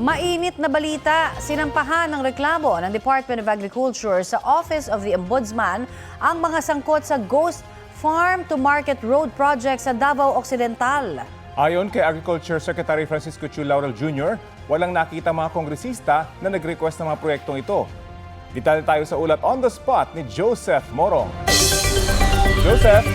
Mainit na balita, sinampahan ng reklamo ng Department of Agriculture sa Office of the Ombudsman ang mga sangkot sa Ghost Farm to Market Road project sa Davao Occidental. Ayon kay Agriculture Secretary Francisco Chu Laurel Jr., walang nakita mga kongresista na nag-request ng mga proyektong ito. Detalye tayo sa ulat on the spot ni Joseph Morong. Joseph!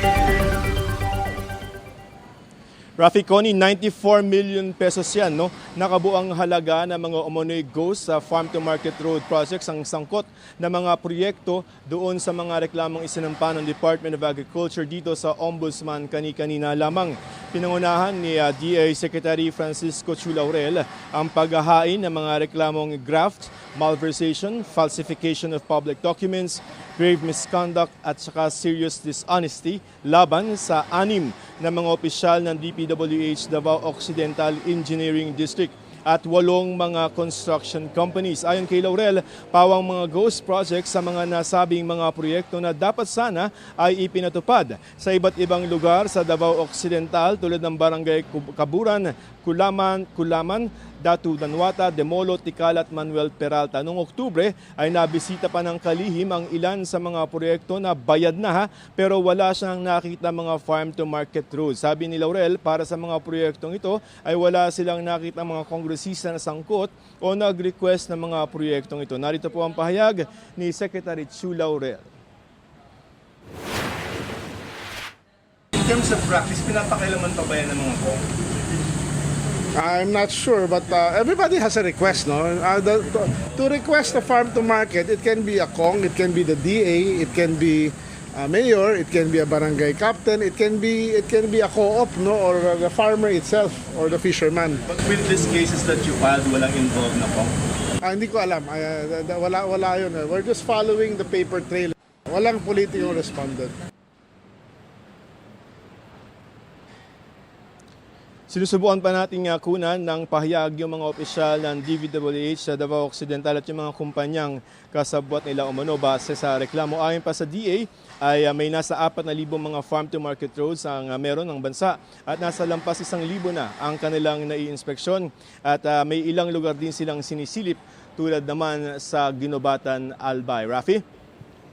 Rafi Connie, 94 million pesos yan, no? Nakabuang halaga ng mga Omonoy Ghost sa Farm to Market Road projects ang sangkot na mga proyekto doon sa mga reklamong isinampa ng Department of Agriculture dito sa Ombudsman kani-kanina lamang. Pinangunahan ni DA Secretary Francisco Chu Laurel ang paghahain ng mga reklamong graft, malversation, falsification of public documents, grave misconduct at saka serious dishonesty laban sa 6 na mga opisyal ng DPWH Davao Occidental Engineering District at 8 mga construction companies. Ayon kay Laurel, pawang mga ghost projects sa mga nasabing mga proyekto na dapat sana ay ipinatupad sa iba't ibang lugar sa Davao Occidental tulad ng Barangay Kaburan, Kulaman, Datu Danwata, Demolo, Tikal at Manuel Peralta. Noong Oktubre ay nabisita pa ng kalihim ang ilan sa mga proyekto na bayad na pero wala siyang nakita mga farm to market roads. Sabi ni Laurel, para sa mga proyektong ito ay wala silang nakita mga kongresista na sangkot o nag-request ng mga proyektong ito. Narito po ang pahayag ni Secretary Chu Laurel. In terms of practice, pinapakailaman pa ba yan ng mga kong? I'm not sure, but everybody has a request, no? To request a farm to market, it can be a Kong, it can be the DA, it can be a mayor, it can be a barangay captain, it can be a co-op, no? Or the farmer itself, or the fisherman. But with these cases that you filed, walang involved na kong? Hindi ko alam. Wala yun. We're just following the paper trail. Walang political respondent. Sinusubukan pa nating kunan ng pahayag yung mga opisyal ng DPWH sa Davao Occidental at yung mga kumpanyang kasabwat nila umano base sa reklamo. Ayon pa sa DA ay may nasa 4,000 mga farm to market roads ang meron ng bansa at nasa lampas 1,000 na ang kanilang nai-inspeksyon at may ilang lugar din silang sinisilip tulad naman sa Ginobatan, Albay. Rafi?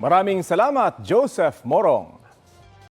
Maraming salamat, Joseph Morong.